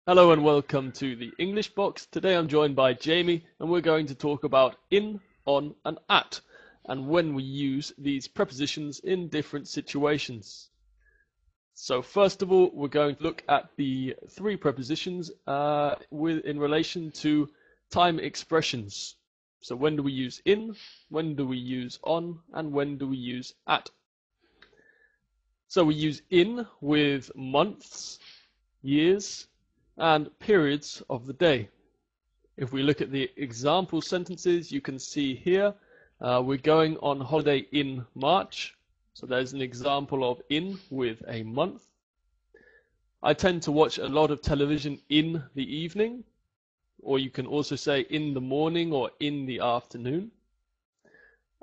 Hello and welcome to the English box. Today I'm joined by Jamie and we're going to talk about in, on and at and when we use these prepositions in different situations. So first of all, we're going to look at the three prepositions in relation to time expressions. So when do we use in, when do we use on, and when do we use at? So we use in with months, years, and periods of the day. If we look at the example sentences, you can see here we're going on holiday in March. So there's an example of in with a month. I tend to watch a lot of television in the evening, or you can also say in the morning or in the afternoon.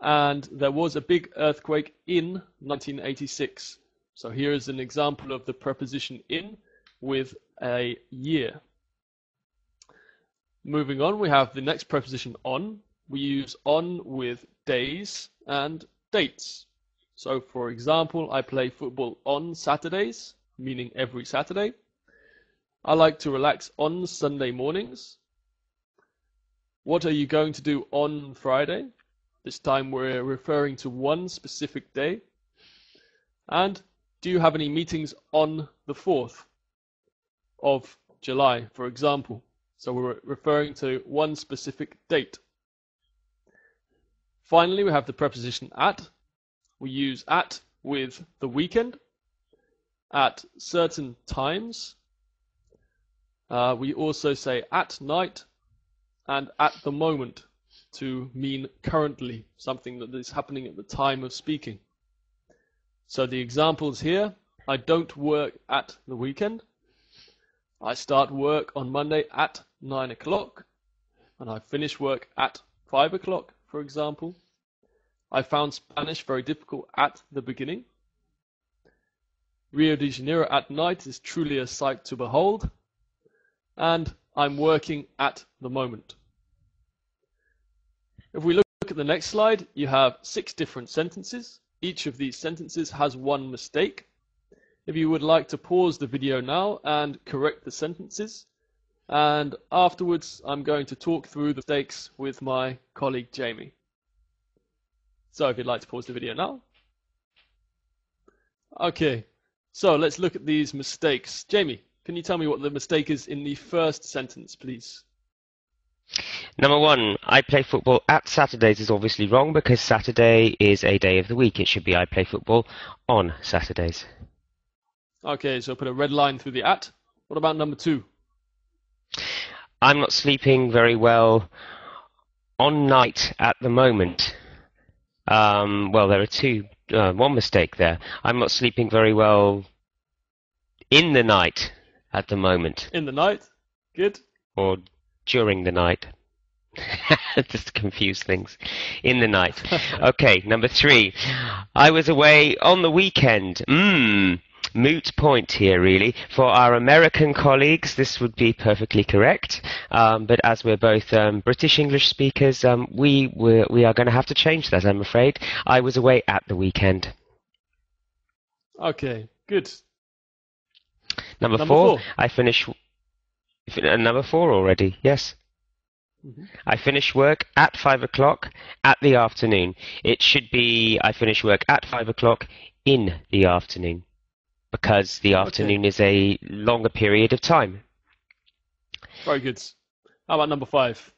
And there was a big earthquake in 1986. So here is an example of the preposition in with a year. Moving on, we have the next preposition on. We use on with days and dates. So for example, I play football on Saturdays, meaning every Saturday. I like to relax on Sunday mornings. What are you going to do on Friday? This time we're referring to one specific day. And do you have any meetings on the 4th of July, for example? So we're referring to one specific date. Finally, we have the preposition at. We use at with the weekend, at certain times. We also say at night and at the moment to mean currently, something that is happening at the time of speaking. So the examples here: I don't work at the weekend. I start work on Monday at 9 o'clock, and I finish work at 5 o'clock, for example. I found Spanish very difficult at the beginning. Rio de Janeiro at night is truly a sight to behold. And I'm working at the moment. If we look at the next slide, you have 6 different sentences. Each of these sentences has one mistake. If you would like to pause the video now and correct the sentences, and afterwards I'm going to talk through the mistakes with my colleague Jamie. So if you'd like to pause the video now. Okay, so let's look at these mistakes. Jamie, can you tell me what the mistake is in the first sentence, please? Number 1, I play football at Saturdays is obviously wrong because Saturday is a day of the week. It should be I play football on Saturdays. Okay, so put a red line through the at. What about number 2? I'm not sleeping very well on night at the moment. Well, there are one mistake there. I'm not sleeping very well in the night at the moment. In the night. Good. Or during the night. Just to confuse things. In the night. Okay, number 3. I was away on the weekend. Moot point here, really. For our American colleagues, this would be perfectly correct. But as we're both British English speakers, we are going to have to change that, I'm afraid. I was away at the weekend. Okay, good. Number 4. I finish... Number 4 already, yes. I finish work at 5 o'clock at the afternoon. It should be I finish work at 5 o'clock in the afternoon, because the afternoon is a longer period of time. Very good. How about number 5?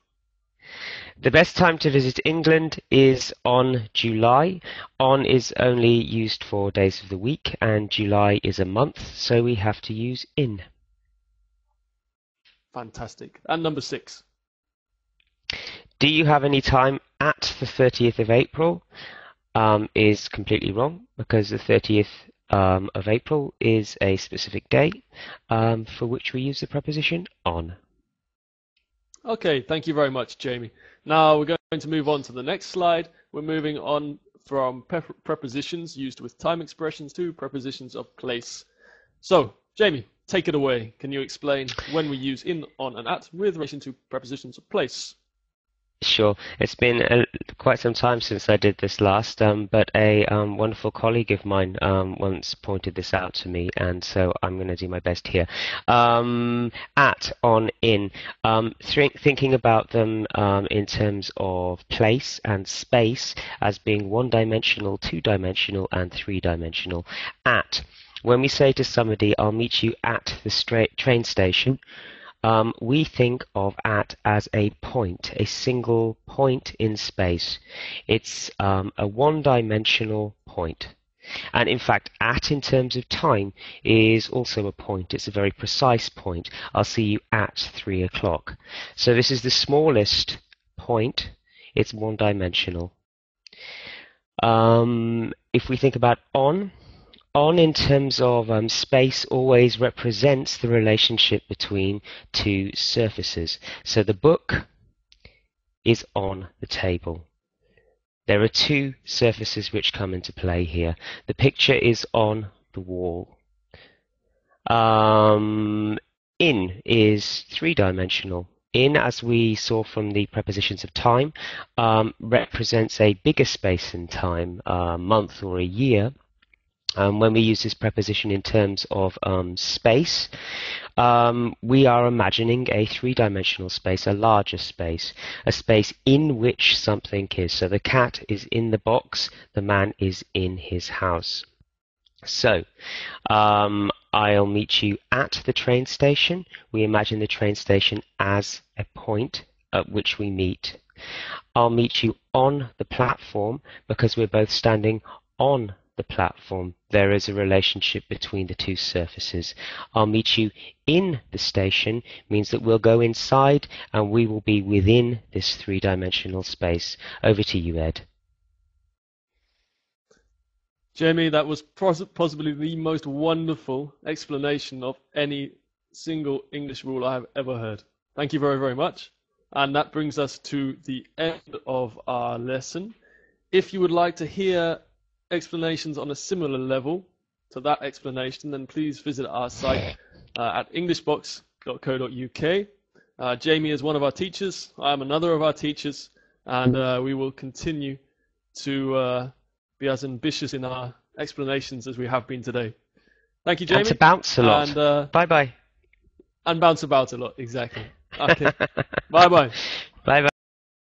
The best time to visit England is on July. On is only used for days of the week, and July is a month, so we have to use in. Fantastic. And number 6. Do you have any time at the 30th of April? Is completely wrong, because the 30th of April is a specific day for which we use the preposition on. Okay, thank you very much, Jamie. Now we're going to move on to the next slide. We're moving on from prepositions used with time expressions to prepositions of place. So, Jamie, take it away. Can you explain when we use in, on, and at with relation to prepositions of place? Sure. It's been quite some time since I did this last, but a wonderful colleague of mine once pointed this out to me, and so I'm going to do my best here. At, on, in. Thinking about them in terms of place and space as being one-dimensional, two-dimensional, and three-dimensional. At. When we say to somebody, I'll meet you at the train station, we think of at as a point, a single point in space. It's a one-dimensional point. And in fact, at in terms of time is also a point. It's a very precise point. I'll see you at 3 o'clock. So this is the smallest point. It's one-dimensional. If we think about on in terms of space always represents the relationship between two surfaces. So the book is on the table. There are two surfaces which come into play here. The picture is on the wall. In is three-dimensional. In, as we saw from the prepositions of time, represents a bigger space in time, a month or a year. When we use this preposition in terms of space, we are imagining a three-dimensional space, a larger space, a space in which something is. So the cat is in the box, the man is in his house. So, I'll meet you at the train station. We imagine the train station as a point at which we meet. I'll meet you on the platform because we're both standing on the platform. There is a relationship between the two surfaces. I'll meet you in the station means that we'll go inside and we will be within this three-dimensional space. Over to you, Ed. Jamie, that was possibly the most wonderful explanation of any single English rule I have ever heard. Thank you very, very much. And that brings us to the end of our lesson. If you would like to hear explanations on a similar level to that explanation, then please visit our site at englishbox.co.uk. Jamie is one of our teachers. I am another of our teachers, and we will continue to be as ambitious in our explanations as we have been today. Thank you, Jamie. And to bounce a lot. And, bye-bye. And bounce about a lot, exactly. Okay. Bye-bye. Bye-bye.